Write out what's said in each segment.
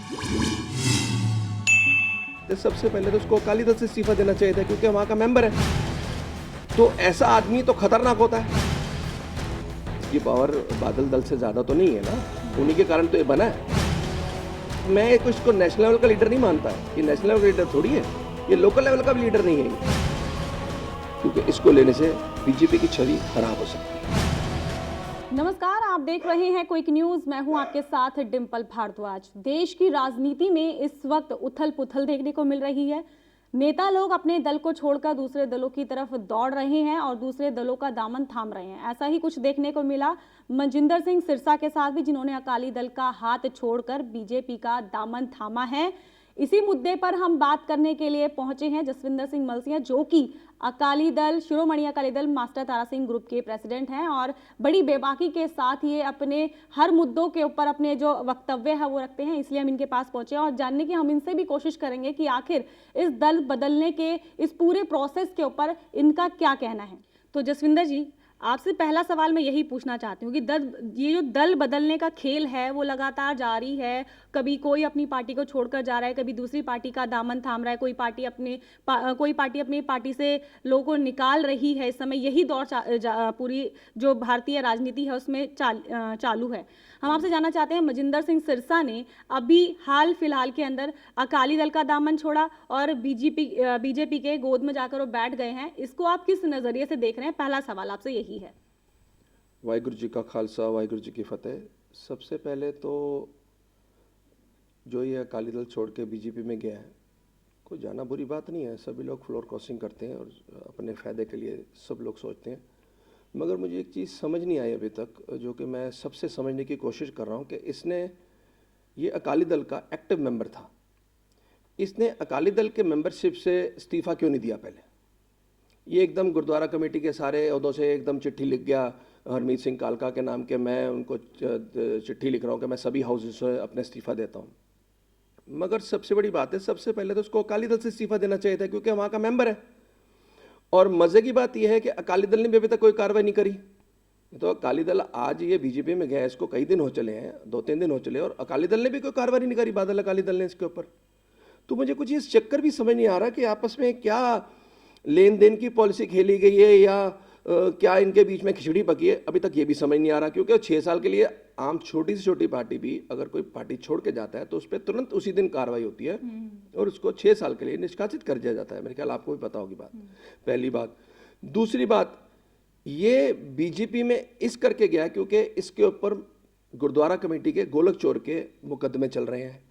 तो सबसे पहले तो उसको अकाली दल से इस्तीफा देना चाहिए था, क्योंकि वहाँ का मेंबर है। तो ऐसा आदमी तो खतरनाक होता है। ये पावर बादल दल से ज़्यादा तो नहीं है ना, उन्हीं के कारण तो ये बना है। मैं इसको नेशनल लेवल का लीडर नहीं मानता है, ये नेशनल लेवल का लीडर थोड़ी है, ये लोकल लेवल का भी लीडर नहीं है ये। क्योंकि इसको लेने से बीजेपी की छवि खराब हो सकती है। नमस्कार, आप देख रहे हैं क्विक न्यूज। मैं हूं आपके साथ डिंपल भारद्वाज। देश की राजनीति में इस वक्त उथल पुथल देखने को मिल रही है। नेता लोग अपने दल को छोड़कर दूसरे दलों की तरफ दौड़ रहे हैं और दूसरे दलों का दामन थाम रहे हैं। ऐसा ही कुछ देखने को मिला मनजिंदर सिंह सिरसा के साथ भी, जिन्होंने अकाली दल का हाथ छोड़कर बीजेपी का दामन थामा है। इसी मुद्दे पर हम बात करने के लिए पहुंचे हैं जसविंदर सिंह मलसिया, जो कि अकाली दल, शिरोमणि अकाली दल मास्टर तारा सिंह ग्रुप के प्रेसिडेंट हैं और बड़ी बेबाकी के साथ ये अपने हर मुद्दों के ऊपर अपने जो वक्तव्य है वो रखते हैं। इसलिए हम इनके पास पहुंचे और जानने की हम इनसे भी कोशिश करेंगे कि आखिर इस दल बदलने के इस पूरे प्रोसेस के ऊपर इनका क्या कहना है। तो जसविंदर जी, आपसे पहला सवाल मैं यही पूछना चाहती हूँ कि ये जो दल बदलने का खेल है वो लगातार जारी है। कभी कोई अपनी पार्टी को छोड़कर जा रहा है, कभी दूसरी पार्टी का दामन थाम रहा है, कोई पार्टी अपनी पार्टी से लोगों को निकाल रही है। इस समय यही दौर पूरी जो भारतीय राजनीति है उसमें चालू है। हम आपसे जानना चाहते हैं, मनजिंदर सिंह सिरसा ने अभी हाल फिलहाल के अंदर अकाली दल का दामन छोड़ा और बीजेपी के गोद में जाकर वो बैठ गए हैं। इसको आप किस नजरिए से देख रहे हैं? पहला सवाल आपसे यही है। वाहिगुरु जी का खालसा, वाहिगुरु जी की फतेह। सबसे पहले तो जो ये अकाली दल छोड़ के बीजेपी में गया है, कोई जाना बुरी बात नहीं है। सभी लोग फ्लोर क्रॉसिंग करते हैं और अपने फ़ायदे के लिए सब लोग सोचते हैं। मगर मुझे एक चीज़ समझ नहीं आई अभी तक, जो कि मैं सबसे समझने की कोशिश कर रहा हूँ, कि ये अकाली दल का एक्टिव मेंबर था, इसने अकाली दल के मेंबरशिप से इस्तीफ़ा क्यों नहीं दिया पहले? ये एकदम गुरुद्वारा कमेटी के सारे अहदों से एकदम चिट्ठी लिख गया हरमीत सिंह कालका के नाम के, मैं उनको चिट्ठी लिख रहा हूँ कि मैं सभी हाउसेस से अपना इस्तीफ़ा देता हूँ। मगर सबसे बड़ी बात है, सबसे पहले तो उसको अकाली दल से इस्तीफ़ा देना चाहिए था, क्योंकि वहाँ का मेंबर है। और मज़े की बात यह है कि अकाली दल ने भी अभी तक कोई कार्रवाई नहीं करी। तो अकाली दल आज ये बीजेपी में गया है, इसको कई दिन हो चले हैं, 2-3 दिन हो चले, और अकाली दल ने भी कोई कार्रवाई नहीं करी, बादल अकाली दल ने इसके ऊपर। तो मुझे कुछ इस चक्कर भी समझ नहीं आ रहा कि आपस में क्या लेन देन की पॉलिसी खेली गई है या क्या इनके बीच में खिचड़ी पकी है, अभी तक ये भी समझ नहीं आ रहा। क्योंकि 6 साल के लिए आम छोटी से छोटी पार्टी भी अगर कोई पार्टी छोड़ के जाता है तो उस पर तुरंत उसी दिन कार्रवाई होती है और उसको 6 साल के लिए निष्कासित कर दिया जाता है। मेरे ख्याल आपको भी पता होगी बात। पहली बात। दूसरी बात, ये बीजेपी में इस करके गया क्योंकि इसके ऊपर गुरुद्वारा कमेटी के गोलक चोर के मुकदमे चल रहे हैं,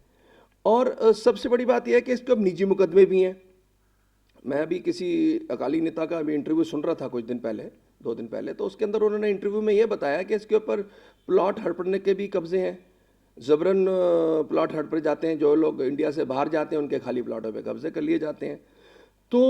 और सबसे बड़ी बात यह है कि इसके अब निजी मुकदमे भी हैं। मैं अभी किसी अकाली नेता का अभी इंटरव्यू सुन रहा था कुछ दिन पहले, 2 दिन पहले, तो उसके अंदर उन्होंने इंटरव्यू में ये बताया कि इसके ऊपर प्लॉट हड़पने के भी कब्जे हैं, जबरन प्लॉट हड़पे जाते हैं, जो लोग इंडिया से बाहर जाते हैं उनके खाली प्लॉटों पे कब्जे कर लिए जाते हैं। तो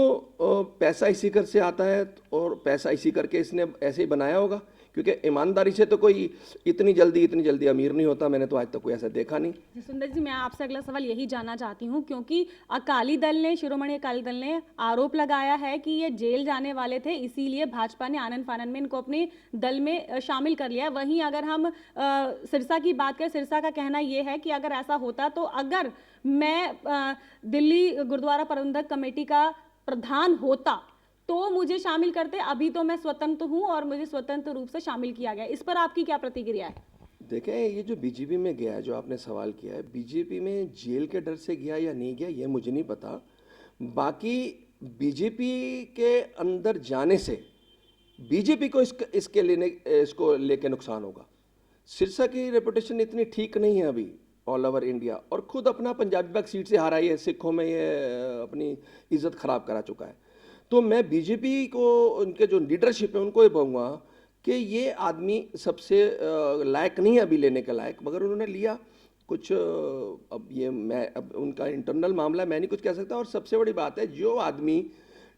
पैसा इसी कर से आता है, और पैसा इसी करके इसने ऐसे ही बनाया होगा, क्योंकि ईमानदारी से तो कोई इतनी जल्दी अमीर नहीं होता। मैंने तो आज तक कोई ऐसा देखा नहीं। सुंदर जी, मैं आपसे अगला सवाल यही जानना चाहती हूँ, क्योंकि अकाली दल ने, शिरोमणि अकाली दल ने आरोप लगाया है कि ये जेल जाने वाले थे, इसीलिए भाजपा ने आनन फानन में इनको अपने दल में शामिल कर लिया। वहीं अगर हम सिरसा की बात करें, सिरसा का कहना यह है कि अगर ऐसा होता तो अगर मैं दिल्ली गुरुद्वारा प्रबंधक कमेटी का प्रधान होता तो मुझे शामिल करते, अभी तो मैं स्वतंत्र हूं और मुझे स्वतंत्र रूप से शामिल किया गया। इस पर आपकी क्या प्रतिक्रिया है? देखें, ये जो बीजेपी में गया है, जो आपने सवाल किया है, बीजेपी में जेल के डर से गया या नहीं गया ये मुझे नहीं पता। बाकी बीजेपी के अंदर जाने से बीजेपी को इसको लेके नुकसान होगा। सिरसा की रेपुटेशन इतनी ठीक नहीं है अभी ऑल ओवर इंडिया, और खुद अपना पंजाबी बाग सीट से हारा है, सिखों में ये अपनी इज्जत खराब करा चुका है। तो मैं बीजेपी को, उनके जो लीडरशिप है उनको ये कहूँगा कि ये आदमी सबसे लायक नहीं है अभी लेने के लायक, मगर उन्होंने लिया कुछ। अब ये अब उनका इंटरनल मामला है, मैं नहीं कुछ कह सकता। और सबसे बड़ी बात है, जो आदमी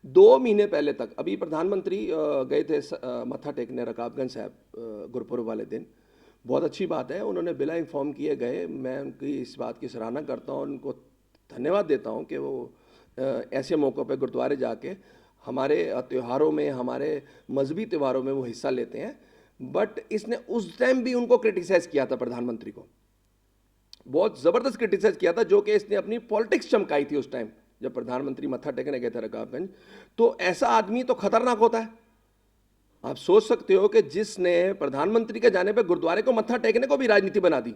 2 महीने पहले तक, अभी प्रधानमंत्री गए थे मत्था टेकने रकाबगंज साहब गुरपुरब वाले दिन, बहुत अच्छी बात है, उन्होंने बिना इन्फॉर्म किए गए। मैं उनकी इस बात की सराहना करता हूँ, उनको धन्यवाद देता हूँ कि वो ऐसे मौक़ों पे गुरुद्वारे जाके हमारे त्योहारों में, हमारे मजहबी त्योहारों में वो हिस्सा लेते हैं। बट इसने उस टाइम भी उनको क्रिटिसाइज़ किया था प्रधानमंत्री को, बहुत ज़बरदस्त क्रिटिसाइज किया था, जो कि इसने अपनी पॉलिटिक्स चमकाई थी उस टाइम जब प्रधानमंत्री मत्था टेकने गए थे रकाबगंज। तो ऐसा आदमी तो खतरनाक होता है। आप सोच सकते हो कि जिसने प्रधानमंत्री के जाने पे गुरुद्वारे को मत्था टेकने को भी राजनीति बना दी।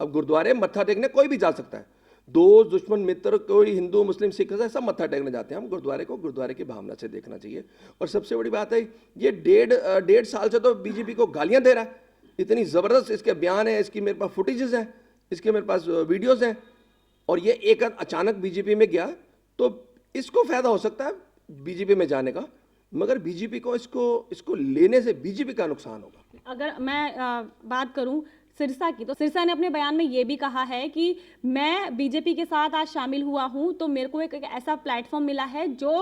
अब गुरुद्वारे मत्था टेकने कोई भी जा सकता है, दोस्त दुश्मन मित्र कोई हिंदू मुस्लिम सिख सब मत्था टेकने जाते हैं। हम गुरुद्वारे को गुरुद्वारे की भावना से देखना चाहिए। और सबसे बड़ी बात है, ये डेढ़ साल से तो बीजेपी को गालियां दे रहा है। इतनी ज़बरदस्त इसके बयान है, इसकी मेरे पास फुटेजेस हैं, इसके मेरे पास वीडियोज़ हैं। और ये एक अचानक बीजेपी में गया तो इसको फायदा हो सकता है बीजेपी में जाने का, मगर बीजेपी को इसको लेने से बीजेपी का नुकसान होगा। अगर मैं बात करूं सिरसा की, तो सिरसा ने अपने बयान में ये भी कहा है कि मैं बीजेपी के साथ आज शामिल हुआ हूं तो मेरे को एक ऐसा प्लेटफॉर्म मिला है जो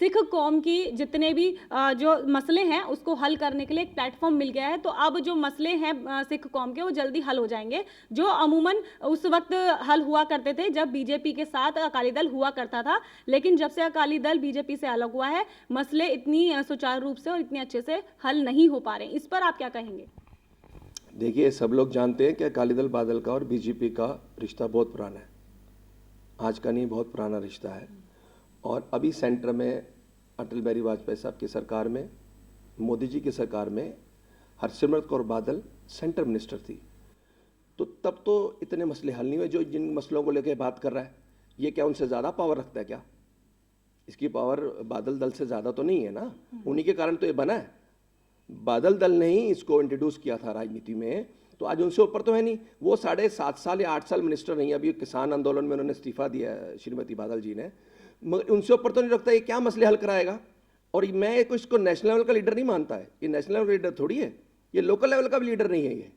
सिख कौम की जितने भी जो मसले हैं उसको हल करने के लिए एक प्लेटफॉर्म मिल गया है। तो अब जो मसले हैं सिख कौम के वो जल्दी हल हो जाएंगे, जो अमूमन उस वक्त हल हुआ करते थे जब बीजेपी के साथ अकाली दल हुआ करता था। लेकिन जब से अकाली दल बीजेपी से अलग हुआ है, मसले इतनी सुचारू रूप से और इतने अच्छे से हल नहीं हो पा रहे हैं। इस पर आप क्या कहेंगे? देखिए, सब लोग जानते हैं कि अकाली दल बादल का और बीजेपी का रिश्ता बहुत पुराना है, आज का नहीं, बहुत पुराना रिश्ता है। और अभी सेंटर में अटल बिहारी वाजपेयी साहब की सरकार में, मोदी जी की सरकार में हरसिमरत कौर बादल सेंटर मिनिस्टर थी। तो तब तो इतने मसले हल नहीं हुए। जो जिन मसलों को लेकर बात कर रहा है, ये क्या उनसे ज़्यादा पावर रखता है क्या? इसकी पावर बादल दल से ज़्यादा तो नहीं है ना। उन्हीं के कारण तो ये बना है। बादल दल ने ही इसको इंट्रोड्यूस किया था राजनीति में, तो आज उनसे ऊपर तो है नहीं। वो 7.5 साल या 8 साल मिनिस्टर नहीं, अभी किसान आंदोलन में उन्होंने इस्तीफा दिया है श्रीमती बादल जी ने, मगर उनसे ऊपर तो नहीं रखता। ये क्या मसले हल कराएगा? और मैं इसको नेशनल लेवल का लीडर नहीं मानता है, ये नेशनल लेवल लीडर थोड़ी है, ये लोकल लेवल का भी लीडर नहीं है ये।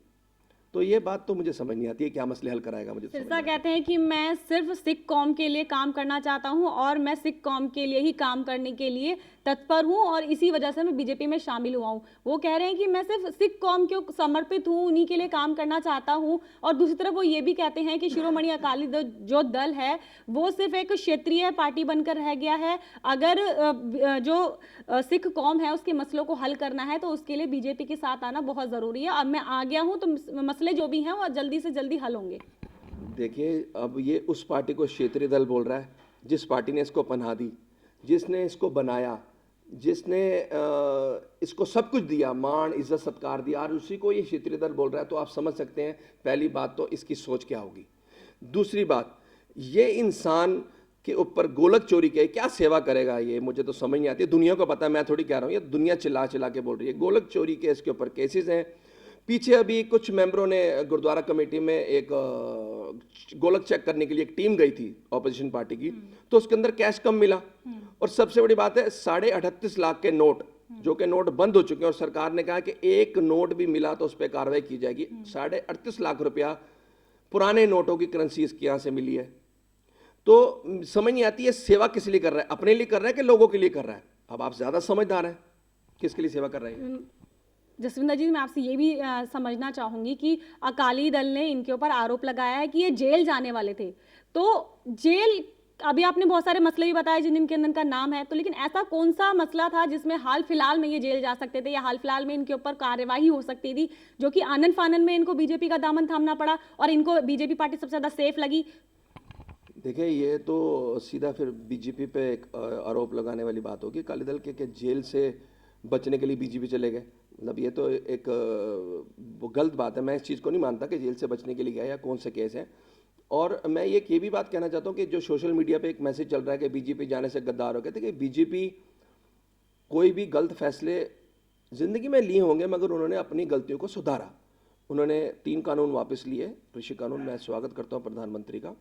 तो ये बात तो मुझे समझ नहीं आती है, क्या मसले हल कराएगा मुझे समझ सिरसा नहीं कहते हैं कि मैं सिर्फ सिख कौम के लिए काम करना चाहता हूं और मैं सिख कौम के लिए ही काम करने के लिए तत्पर हूं और इसी वजह से मैं बीजेपी में शामिल हुआ हूं। वो कह रहे हैं कि मैं सिर्फ सिख कौम के समर्पित हूं, उन्हीं के लिए काम करना चाहता हूं। और दूसरी तरफ वो ये भी कहते हैं कि शिरोमणि अकाली दल जो दल है वो सिर्फ एक क्षेत्रीय पार्टी बनकर रह गया है। अगर जो सिख कौम है उसके मसलों को हल करना है तो उसके लिए बीजेपी के साथ आना बहुत जरूरी है। अब मैं आ गया हूं तो मसले जो भी हैं वो जल्दी से जल्दी हल होंगे। देखिए, अब ये उस पार्टी को क्षेत्रीय दल बोल रहा है जिस पार्टी ने इसको पनाह दी, जिसने इसको बनाया, जिसने इसको सब कुछ दिया, मान इज्जत सत्कार दिया, और उसी को ये क्षेत्रीय दल बोल रहा है। तो आप समझ सकते हैं पहली बात तो इसकी सोच क्या होगी। दूसरी बात, ये इंसान के ऊपर गोलक चोरी के क्या सेवा करेगा, ये मुझे तो समझ नहीं आती। दुनिया को पता है, मैं थोड़ी कह रहा हूँ, ये दुनिया चिल्ला चिल्ला के बोल रही है। गोलक चोरी के इसके ऊपर केसेस हैं। पीछे अभी कुछ मेंबरों ने गुरुद्वारा कमेटी में एक गोलक चेक करने के लिए एक टीम गई थी ऑपोजिशन पार्टी की, तो उसके अंदर कैश कम मिला। और सबसे बड़ी बात है, 38.5 लाख के नोट, जो कि नोट बंद हो चुके हैं, और सरकार ने कहा कि एक नोट भी मिला तो उस पर कार्रवाई की जाएगी। 38.5 लाख रुपया पुराने नोटों की करेंसी इसके यहाँ से मिली है। तो समझ नहीं आती है सेवा किस लिए कर रहा है, अपने लिए कर रहा है कि लोगों के लिए कर रहा है? अब आप ज्यादा समझदार हैं, किसके लिए सेवा कर रहे हैं? जसविंदर जी, मैं आपसे ये भी समझना चाहूंगी कि अकाली दल ने इनके ऊपर आरोप लगाया है कि ये जेल जाने वाले थे। तो जेल, अभी आपने बहुत सारे मसले भी बताए जिन इनके अंदर का नाम है, तो लेकिन ऐसा कौन सा मसला था जिसमें हाल फिलहाल में ये जेल जा सकते थे या हाल फिलहाल में इनके ऊपर कार्यवाही हो सकती थी, जो कि आनन फानन में इनको बीजेपी का दामन थामना पड़ा और इनको बीजेपी पार्टी सबसे ज्यादा सेफ लगी? देखिए, ये तो सीधा फिर बीजेपी पे एक आरोप लगाने वाली बात होगी। अकाली दल के जेल से बचने के लिए बीजेपी चले गए, मतलब ये तो एक गलत बात है। मैं इस चीज़ को नहीं मानता कि जेल से बचने के लिए गया या कौन से केस हैं। और मैं ये भी बात कहना चाहता हूँ कि जो सोशल मीडिया पे एक मैसेज चल रहा है कि बीजेपी जाने से गद्दार हो गए, देखिए बीजेपी कोई भी गलत फैसले ज़िंदगी में लिए होंगे, मगर उन्होंने अपनी गलतियों को सुधारा। उन्होंने 3 कानून वापस लिए, कृषि कानून। मैं स्वागत करता हूँ प्रधानमंत्री का।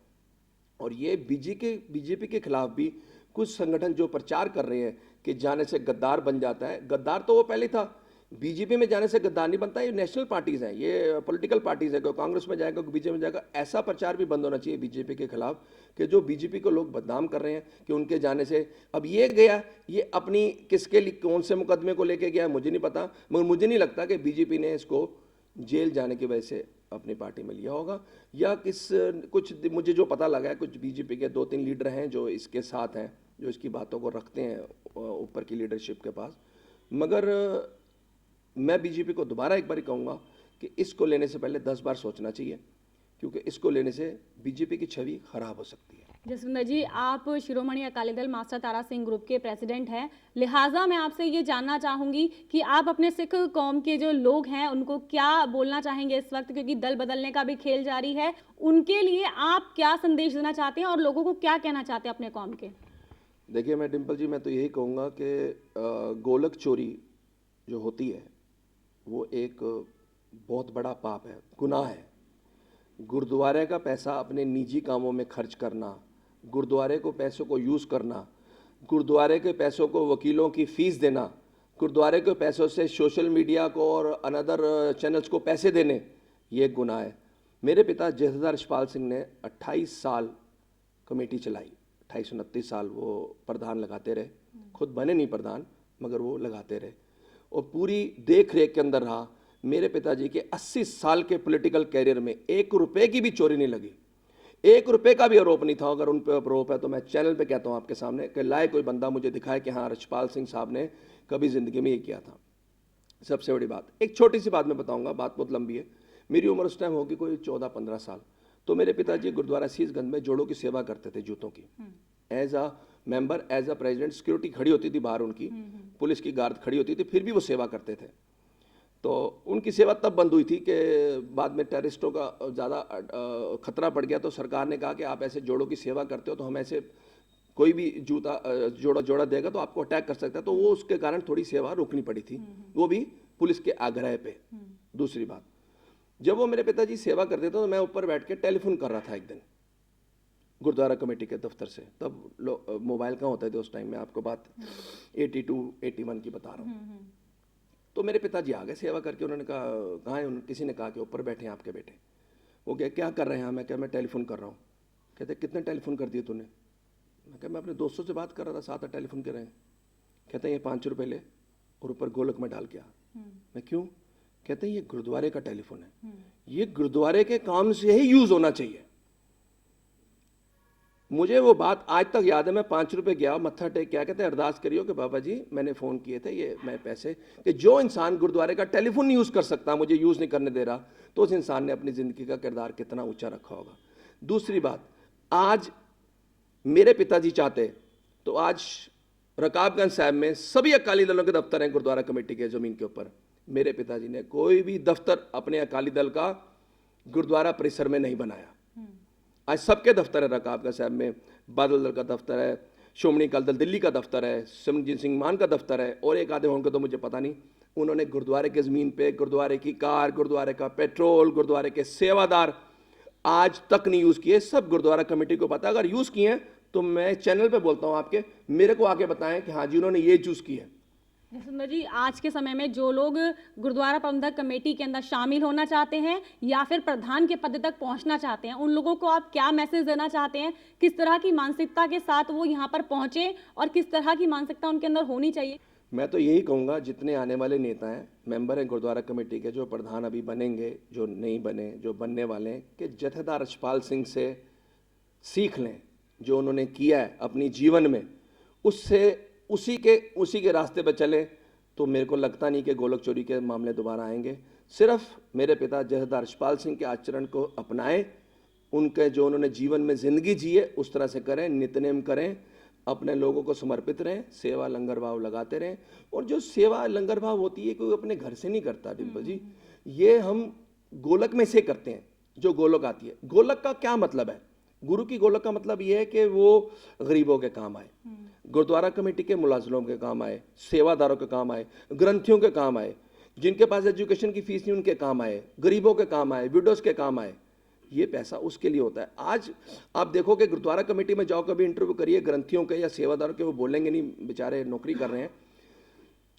और ये बीजेपी के खिलाफ भी कुछ संगठन जो प्रचार कर रहे हैं कि जाने से गद्दार बन जाता है, गद्दार तो वो पहले था। बीजेपी में जाने से गद्दार नहीं बनता, ये नेशनल पार्टीज हैं, ये पॉलिटिकल पार्टीज है। कोई कांग्रेस में जाएगा, कोई बीजेपी में जाएगा। ऐसा प्रचार भी बंद होना चाहिए बीजेपी के खिलाफ कि जो बीजेपी को लोग बदनाम कर रहे हैं कि उनके जाने से अब ये गया, ये अपनी किसके लिए कौन से मुकदमे को लेके गया मुझे नहीं पता, मगर मुझे नहीं लगता कि बीजेपी ने इसको जेल जाने की वजह से अपनी पार्टी में लिया होगा। या कुछ मुझे जो पता लगा है, कुछ बीजेपी के 2-3 लीडर हैं जो इसके साथ हैं, जो इसकी बातों को रखते हैं ऊपर की लीडरशिप के पास। मगर मैं बीजेपी को दोबारा एक बार कहूँगा कि इसको लेने से पहले 10 बार सोचना चाहिए क्योंकि इसको लेने से बीजेपी की छवि खराब हो सकती है। जसविंदर जी, आप शिरोमणि अकाली दल मास्टर तारा सिंह ग्रुप के प्रेसिडेंट हैं, लिहाजा मैं आपसे ये जानना चाहूंगी कि आप अपने सिख कौम के जो लोग हैं उनको क्या बोलना चाहेंगे इस वक्त, क्योंकि दल बदलने का भी खेल जारी है, उनके लिए आप क्या संदेश देना चाहते हैं और लोगों को क्या कहना चाहते हैं अपने कौम के? देखिए मैं डिम्पल जी, मैं तो यही कहूँगा कि गोलक चोरी जो होती है वो एक बहुत बड़ा पाप है, गुनाह है। गुरुद्वारे का पैसा अपने निजी कामों में खर्च करना, गुरुद्वारे को पैसों को यूज़ करना, गुरुद्वारे के पैसों को वकीलों की फ़ीस देना, गुरुद्वारे के पैसों से सोशल मीडिया को और अनदर चैनल्स को पैसे देने, ये गुनाह है। मेरे पिता जथेदार यशपाल सिंह ने 28 साल कमेटी चलाई, 28-29 साल वो प्रधान लगाते रहे, खुद बने नहीं प्रधान मगर वो लगाते रहे और पूरी देख रेख के अंदर रहा। मेरे पिताजी के 80 साल के पॉलिटिकल कैरियर में 1 रुपए की भी चोरी नहीं लगी, 1 रुपए का भी आरोप नहीं था। अगर उन पर आरोप है तो मैं चैनल पे कहता हूँ आपके सामने कि लाए कोई बंदा मुझे दिखाए कि हाँ यशपाल सिंह साहब ने कभी ज़िंदगी में ये किया था। सबसे बड़ी बात, एक छोटी सी बात मैं बताऊँगा, बात बहुत लंबी है। मेरी उम्र उस टाइम होगी कोई 14-15 साल। तो मेरे पिताजी गुरुद्वारा शीशगंज में जोड़ों की सेवा करते थे, जूतों की। As a member, as a president, security खड़ी होती थी बाहर उनकी, पुलिस की गार्ड खड़ी होती थी, फिर भी वो सेवा करते थे। तो उनकी सेवा तब बंद हुई थी कि बाद में टेररिस्टों का ज़्यादा खतरा बढ़ गया, तो सरकार ने कहा कि आप ऐसे जोड़ों की सेवा करते हो तो हम ऐसे कोई भी जोड़ा देगा तो आपको अटैक कर सकता है। तो वो उसके कारण थोड़ी सेवा रोकनी पड़ी थी, वो भी पुलिस के आग्रह पे। दूसरी बात, जब वो मेरे पिताजी सेवा करते थे तो मैं ऊपर बैठ के टेलीफोन कर रहा था एक दिन गुरुद्वारा कमेटी के दफ्तर से। तब मोबाइल कहाँ होते थे उस टाइम में, आपको बात 82-81 की बता रहा हूँ। तो मेरे पिताजी आ गए सेवा करके, उन्होंने कहा कहाँ है, किसी ने कहा कि ऊपर बैठे हैं आपके बेटे। वो क्या कर रहे हैं? मैं क्या, मैं टेलीफोन कर रहा हूँ। कहते कितने टेलीफोन कर दिए तूने? मैं क्या, मैं अपने दोस्तों से बात कर रहा था, 7-8 टेलीफोन कर रहे हैं। कहते हैं ये 5 रुपये ले और ऊपर गोलक में डाल के आ। मैं क्यों? कहते हैं ये गुरुद्वारे का टेलीफोन है, ये गुरुद्वारे के काम से ही यूज होना चाहिए। मुझे वो बात आज तक याद है। मैं 5 रुपये गया, मत्था टेक, क्या कहते हैं, अरदास करियो कि बाबा जी मैंने फ़ोन किए थे, ये मैं पैसे, कि जो इंसान गुरुद्वारे का टेलीफोन नहीं यूज़ कर सकता, मुझे यूज़ नहीं करने दे रहा, तो उस इंसान ने अपनी ज़िंदगी का किरदार कितना ऊंचा रखा होगा। दूसरी बात, आज मेरे पिताजी चाहते तो आज रकाबगंज साहब में सभी अकाली दलों के दफ्तर हैं गुरुद्वारा कमेटी के ज़मीन के ऊपर। मेरे पिताजी ने कोई भी दफ्तर अपने अकाली दल का गुरुद्वारा परिसर में नहीं बनाया। आज सबके दफ्तर है, रकाबगंज साहब में बादल दल का दफ्तर है, श्रोमणी अकाली दल दिल्ली का दफ्तर है, सिमरनजीत सिंह मान का दफ्तर है, और एक आधे होंगे तो मुझे पता नहीं। उन्होंने गुरुद्वारे के ज़मीन पे गुरुद्वारे की कार, गुरुद्वारे का पेट्रोल, गुरुद्वारे के सेवादार आज तक नहीं यूज़ किए। सब गुरुद्वारा कमेटी को पता। अगर यूज़ किए हैं तो मैं चैनल पे बोलता हूँ आपके, मेरे को आके बताएं कि हाँ जी उन्होंने ये यूज़ किया है। सुंदर जी, आज के समय में जो लोग गुरुद्वारा प्रबंधक कमेटी के अंदर शामिल होना चाहते हैं या फिर प्रधान के पद तक पहुंचना चाहते हैं, उन लोगों को आप क्या मैसेज देना चाहते हैं? किस तरह की मानसिकता के साथ वो यहाँ पर पहुंचे और किस तरह की मानसिकता उनके अंदर होनी चाहिए? मैं तो यही कहूँगा, जितने आने वाले नेता हैं, मेंबर हैं गुरुद्वारा कमेटी के, जो प्रधान अभी बनेंगे, जो नहीं बने, जो बनने वाले हैं, कि जथेदार यशपाल सिंह से सीख लें। जो उन्होंने किया है अपनी जीवन में, उससे उसी के रास्ते पर चलें, तो मेरे को लगता नहीं कि गोलक चोरी के मामले दोबारा आएंगे। सिर्फ मेरे पिता जथेदार यशपाल सिंह के आचरण को अपनाएं, उनके जो उन्होंने जीवन में ज़िंदगी जी है उस तरह से करें, नित्यनेम करें, अपने लोगों को समर्पित रहें, सेवा लंगर भाव लगाते रहें। और जो सेवा लंगर भाव होती है कोई अपने घर से नहीं करता डिम्पल जी, ये हम गोलक में से करते हैं। जो गोलक आती है, गोलक का क्या मतलब है? गुरु की गोलक का मतलब ये है कि वो गरीबों के काम आए, गुरुद्वारा कमेटी के मुलाजिमों के काम आए, सेवादारों के काम आए, ग्रंथियों के काम आए, जिनके पास एजुकेशन की फीस नहीं उनके काम आए, गरीबों के काम आए, विडोज के काम आए। ये पैसा उसके लिए होता है। आज आप देखो कि गुरुद्वारा कमेटी में जाओ, कभी इंटरव्यू करिए ग्रंथियों के या सेवादारों के, वो बोलेंगे नहीं, बेचारे नौकरी कर रहे हैं।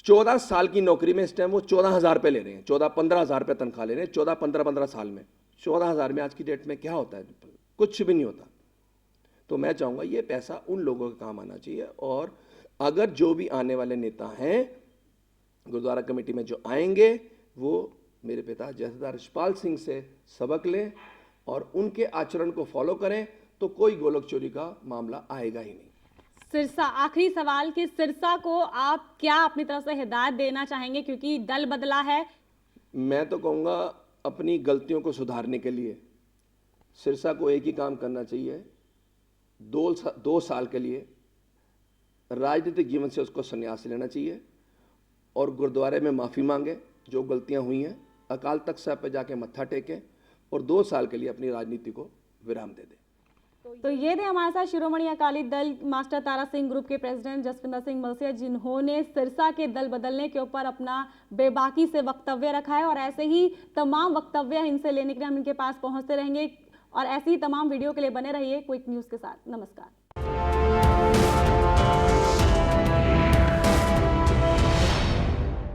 14 साल की नौकरी में इस टाइम वो 14,000 रुपये ले रहे हैं, 14-15 हज़ार रुपये तनख्वाह ले रहे हैं। 14-15 साल में 14,000 में आज की डेट में क्या होता है? कुछ भी नहीं होता। तो मैं चाहूँगा ये पैसा उन लोगों के काम आना चाहिए। और अगर जो भी आने वाले नेता हैं गुरुद्वारा कमेटी में जो आएंगे, वो मेरे पिता जथेदार यशपाल सिंह से सबक लें और उनके आचरण को फॉलो करें, तो कोई गोलक चोरी का मामला आएगा ही नहीं। सिरसा, आखिरी सवाल कि सिरसा को आप क्या अपनी तरफ से हिदायत देना चाहेंगे, क्योंकि दल बदला है? मैं तो कहूँगा अपनी गलतियों को सुधारने के लिए सिरसा को एक ही काम करना चाहिए, 2 साल के लिए राजनीतिक जीवन से उसको संन्यास लेना चाहिए और गुरुद्वारे में माफ़ी मांगे, जो गलतियां हुई हैं अकाल तख्त साहब पे जाके मत्था टेकें और 2 साल के लिए अपनी राजनीति को विराम दे दें। तो ये थे हमारे साथ शिरोमणि अकाली दल मास्टर तारा सिंह ग्रुप के प्रेसिडेंट जसविंदर सिंह मलसिया, जिन्होंने सिरसा के दल बदलने के ऊपर अपना बेबाकी से वक्तव्य रखा है और ऐसे ही तमाम वक्तव्य इनसे लेने के लिए हम इनके पास पहुंचते रहेंगे और ऐसी ही तमाम वीडियो के लिए बने रहिए क्विक न्यूज़ के साथ। नमस्कार।